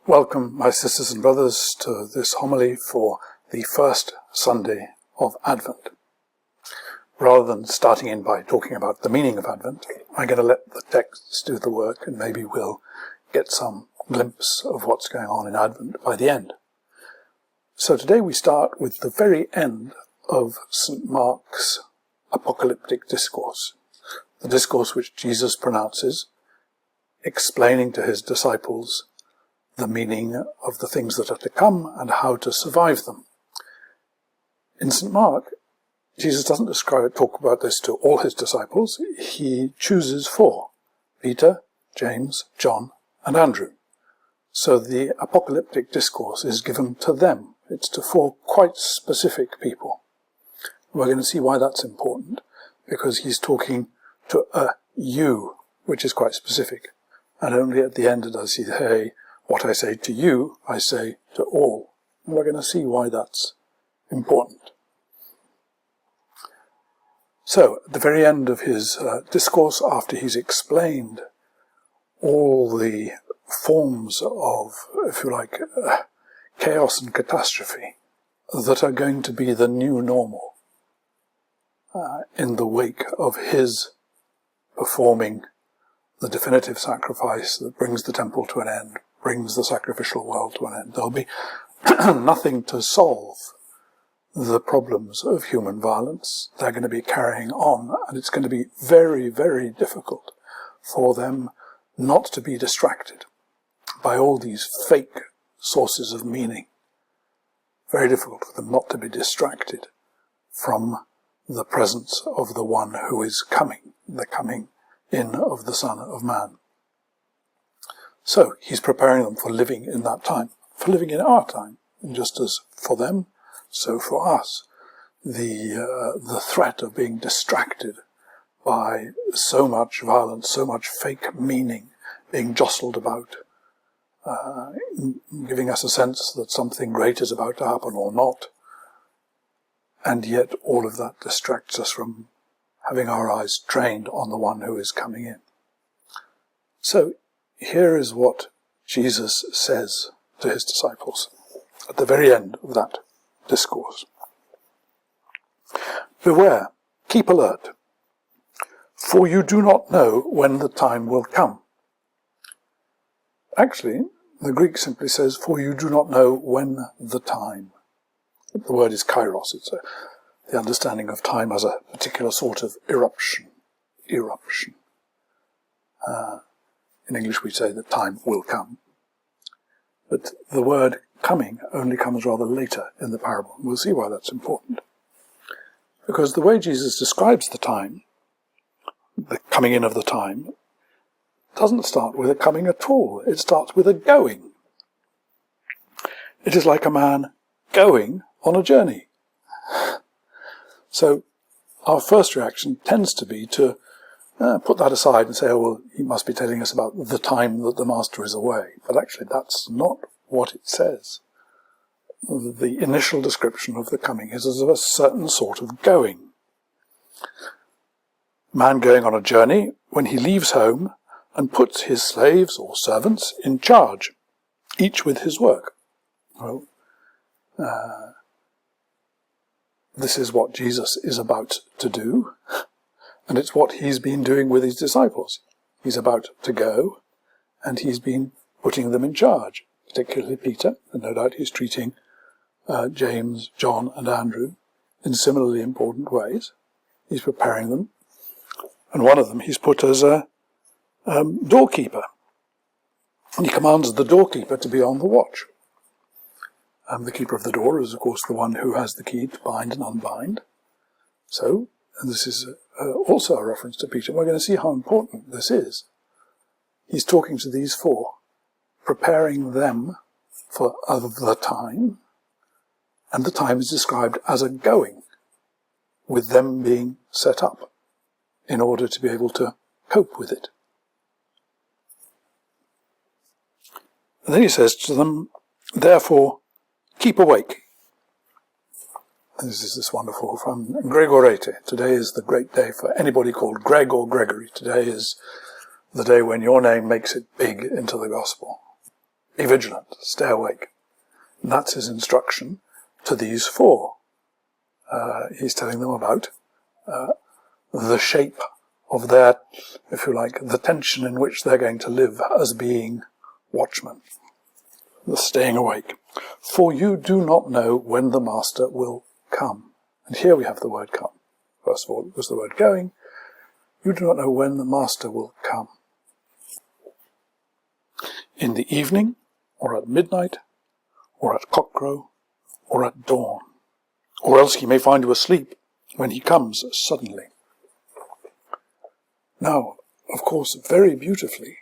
Welcome, my sisters and brothers, to this homily for the first Sunday of Advent. Rather than starting in by talking about the meaning of Advent, I'm going to let the texts do the work, and maybe we'll get some glimpse of what's going on in Advent by the end. So today we start with the very end of St. Mark's apocalyptic discourse, the discourse which Jesus pronounces, explaining to his disciples the meaning of the things that are to come and how to survive them. In St. Mark, Jesus doesn't talk about this to all his disciples. He chooses four: Peter, James, John, and Andrew. So the apocalyptic discourse is given to them. It's to four quite specific people. We're going to see why that's important, because he's talking to a you, which is quite specific. And only at the end does he say, "What I say to you, I say to all." And we're going to see why that's important. So, at the very end of his discourse, after he's explained all the forms of, if you like, chaos and catastrophe that are going to be the new normal in the wake of his performing the definitive sacrifice that brings the temple to an end, brings the sacrificial world to an end. There'll be nothing to solve the problems of human violence. They're going to be carrying on, and it's going to be very, very difficult for them not to be distracted by all these fake sources of meaning. Very difficult for them not to be distracted from the presence of the one who is coming, the coming in of the Son of Man. So he's preparing them for living in that time, for living in our time, and just as for them, so for us. The threat of being distracted by so much violence, so much fake meaning being jostled about, giving us a sense that something great is about to happen or not, and yet all of that distracts us from having our eyes trained on the one who is coming in. So here is what Jesus says to his disciples at the very end of that discourse. "Beware, keep alert, for you do not know when the time will come." Actually, the Greek simply says, "for you do not know when the time." The word is kairos. It's the understanding of time as a particular sort of eruption. In English we say that time will come. But the word coming only comes rather later in the parable. We'll see why that's important. Because the way Jesus describes the time, the coming in of the time, doesn't start with a coming at all. It starts with a going. It is like a man going on a journey. So our first reaction tends to be to put that aside and say, "Oh, well, he must be telling us about the time that the master is away." But actually, that's not what it says. The initial description of the coming is as of a certain sort of going. Man going on a journey when he leaves home and puts his slaves or servants in charge, each with his work. Well, this is what Jesus is about to do, and it's what he's been doing with his disciples. He's about to go, and he's been putting them in charge, particularly Peter, and no doubt he's treating James, John, and Andrew in similarly important ways. He's preparing them, and one of them he's put as a doorkeeper. And he commands the doorkeeper to be on the watch. The keeper of the door is, of course, the one who has the key to bind and unbind. So, and this is also a reference to Peter. We're going to see how important this is. He's talking to these four, preparing them for the time, and the time is described as a going, with them being set up in order to be able to cope with it. And then he says to them, "Therefore, keep awake." This is this wonderful from Gregorete. Today is the great day for anybody called Greg or Gregory. Today is the day when your name makes it big into the gospel. Be vigilant, stay awake. And that's his instruction to these four. He's telling them about the shape of their, if you like, the tension in which they're going to live as being watchmen. The staying awake. For you do not know when the master will come. And here we have the word come. First of all, it was the word going. You do not know when the master will come. In the evening, or at midnight, or at cockcrow, or at dawn. Or else he may find you asleep when he comes suddenly. Now, of course, very beautifully,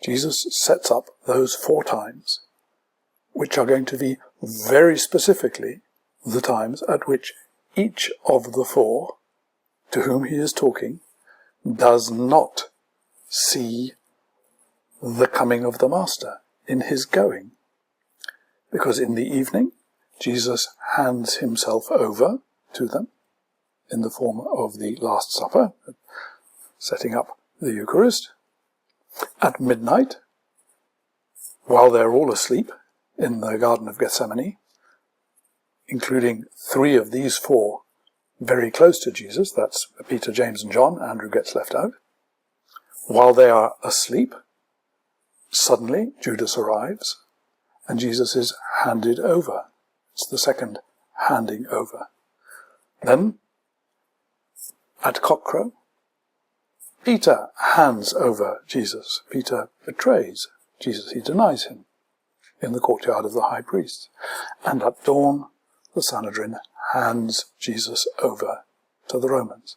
Jesus sets up those 4 times, which are going to be very specifically the times at which each of the 4 to whom he is talking does not see the coming of the Master in his going. Because in the evening, Jesus hands himself over to them in the form of the Last Supper, setting up the Eucharist. At midnight, while they're all asleep in the Garden of Gethsemane, including 3 of these 4 very close to Jesus, that's Peter, James and John, Andrew gets left out. While they are asleep, suddenly Judas arrives and Jesus is handed over. It's the second handing over. Then, at cockcrow, Peter hands over Jesus. Peter betrays Jesus. He denies him in the courtyard of the high priest. And at dawn, the Sanhedrin hands Jesus over to the Romans.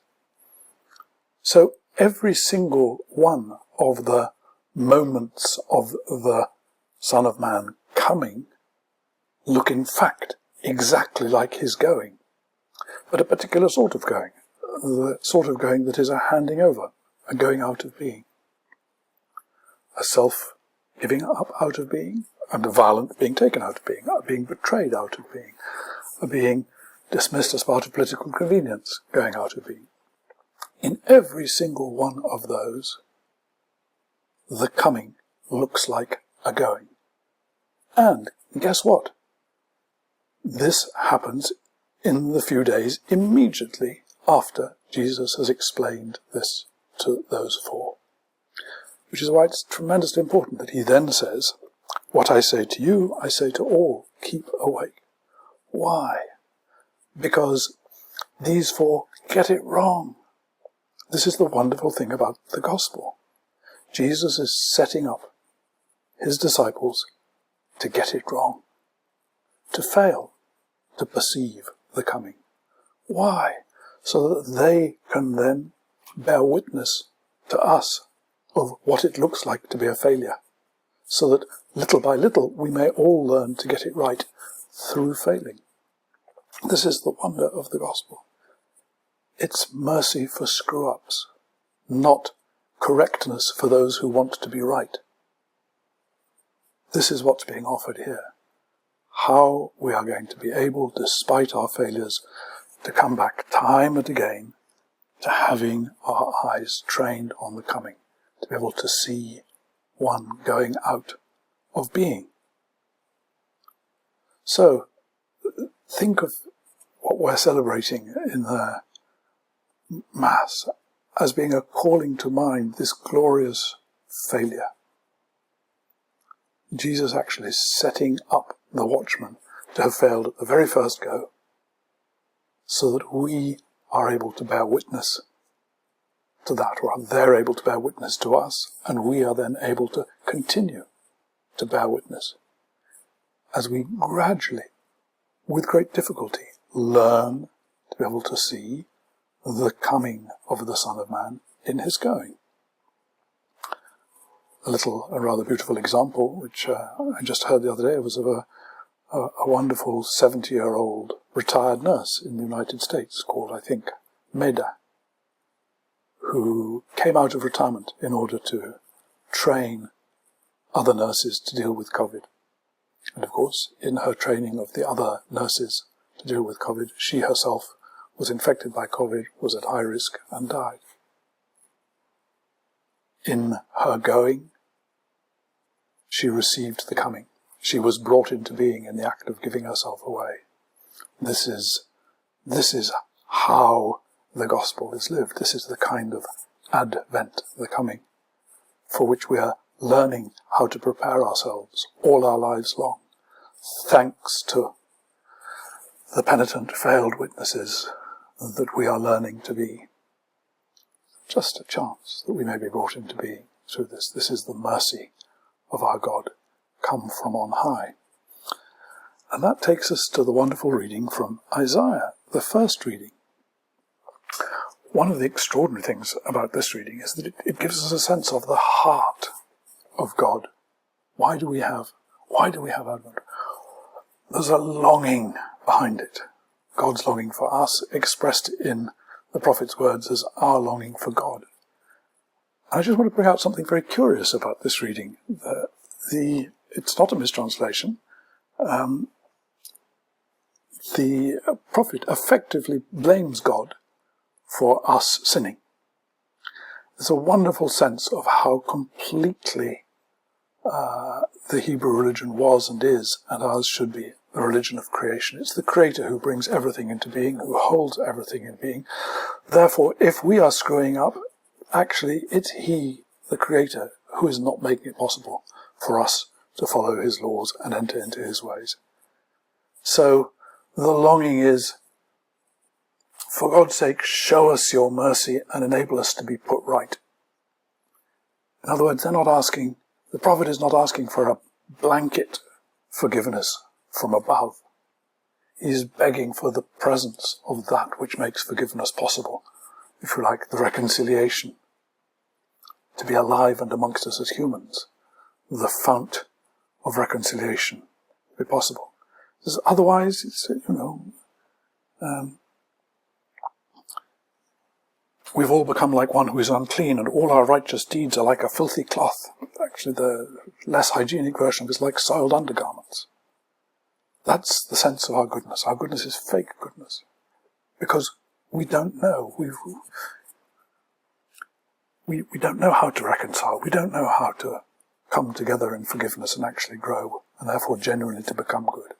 So every single one of the moments of the Son of Man coming look in fact exactly like his going, but a particular sort of going, the sort of going that is a handing over, a going out of being, a self-giving up out of being, and a violent being taken out of being, a being betrayed out of being, a being dismissed as part of political convenience, going out of being. In every single one of those, the coming looks like a going. And guess what? This happens in the few days immediately after Jesus has explained this to those 4. Which is why it's tremendously important that he then says, what I say to you, I say to all, keep awake. Why? Because these 4 get it wrong. This is the wonderful thing about the gospel. Jesus is setting up his disciples to get it wrong, to fail to perceive the coming. Why? So that they can then bear witness to us of what it looks like to be a failure, so that little by little we may all learn to get it right through failing. This is the wonder of the gospel. It's mercy for screw-ups, not correctness for those who want to be right. This is what's being offered here. How we are going to be able, despite our failures, to come back time and again to having our eyes trained on the coming, to be able to see one going out of being. So, think of what we're celebrating in the Mass as being a calling to mind this glorious failure. Jesus actually setting up the watchman to have failed at the very first go, so that we are able to bear witness to that, or they're able to bear witness to us, and we are then able to continue to bear witness as we gradually, with great difficulty, learn to be able to see the coming of the Son of Man in his going. A rather beautiful example, which I just heard the other day, was of a wonderful 70-year-old retired nurse in the United States called, I think, Meda, who came out of retirement in order to train other nurses to deal with COVID. And of course, in her training of the other nurses to deal with COVID, she herself was infected by COVID, was at high risk, and died. In her going, she received the coming. She was brought into being in the act of giving herself away. This is how the gospel is lived. This is the kind of advent, the coming, for which we are learning how to prepare ourselves all our lives long, thanks to the penitent, failed witnesses that we are learning to be. Just a chance that we may be brought into being through this. This is the mercy of our God, come from on high. And that takes us to the wonderful reading from Isaiah, the first reading. One of the extraordinary things about this reading is that it gives us a sense of the heart of God. Why do we have Advent? There's a longing behind it. God's longing for us, expressed in the prophet's words as our longing for God. And I just want to bring out something very curious about this reading. It's not a mistranslation. The prophet effectively blames God for us sinning. There's a wonderful sense of how completely the Hebrew religion was and is, and ours should be, the religion of creation. It's the Creator who brings everything into being, who holds everything in being. Therefore, if we are screwing up, actually it's He, the Creator, who is not making it possible for us to follow His laws and enter into His ways. So the longing is, for God's sake, show us your mercy and enable us to be put right. In other words, the prophet is not asking for a blanket forgiveness from above. He is begging for the presence of that which makes forgiveness possible, if you like, the reconciliation, to be alive and amongst us as humans, the fount of reconciliation be possible. Otherwise, it's, we've all become like one who is unclean, and all our righteous deeds are like a filthy cloth. Actually, the less hygienic version is like soiled undergarments. That's the sense of our goodness. Our goodness is fake goodness, because we don't know. We don't know how to reconcile. We don't know how to come together in forgiveness and actually grow, and therefore genuinely to become good.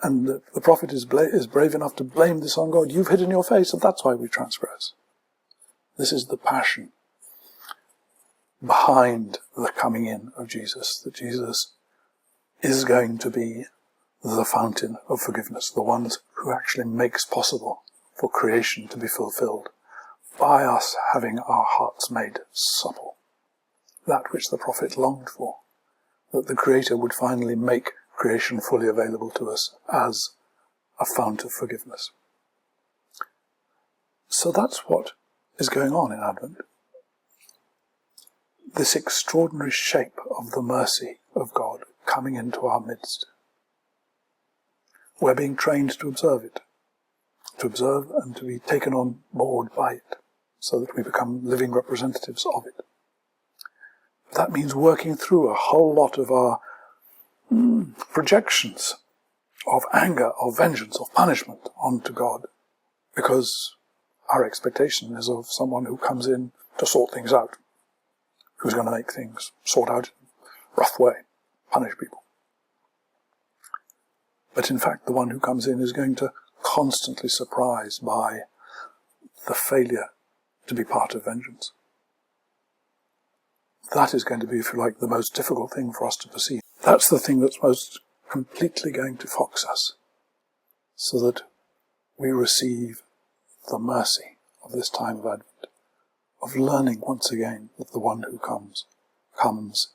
And the prophet is brave enough to blame this on God. You've hidden your face, and that's why we transgress. This is the passion behind the coming in of Jesus, that Jesus is going to be the fountain of forgiveness, the one who actually makes possible for creation to be fulfilled by us having our hearts made supple. That which the prophet longed for, that the Creator would finally make creation fully available to us as a fount of forgiveness. So that's what is going on in Advent. This extraordinary shape of the mercy of God coming into our midst. We're being trained to observe it, to observe and to be taken on board by it, so that we become living representatives of it. That means working through a whole lot of our projections of anger, of vengeance, of punishment onto God, because our expectation is of someone who comes in to sort things out, who's going to make things sort out in a rough way, punish people. But in fact, the one who comes in is going to constantly surprise by the failure to be part of vengeance. That is going to be, if you like, the most difficult thing for us to perceive. That's the thing that's most completely going to fox us, so that we receive the mercy of this time of Advent, of learning once again that the one who comes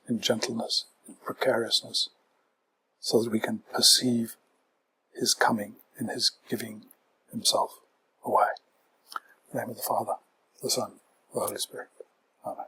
in gentleness, in precariousness, so that we can perceive his coming in his giving himself away. In the name of the Father, the Son, the Holy Spirit. Amen.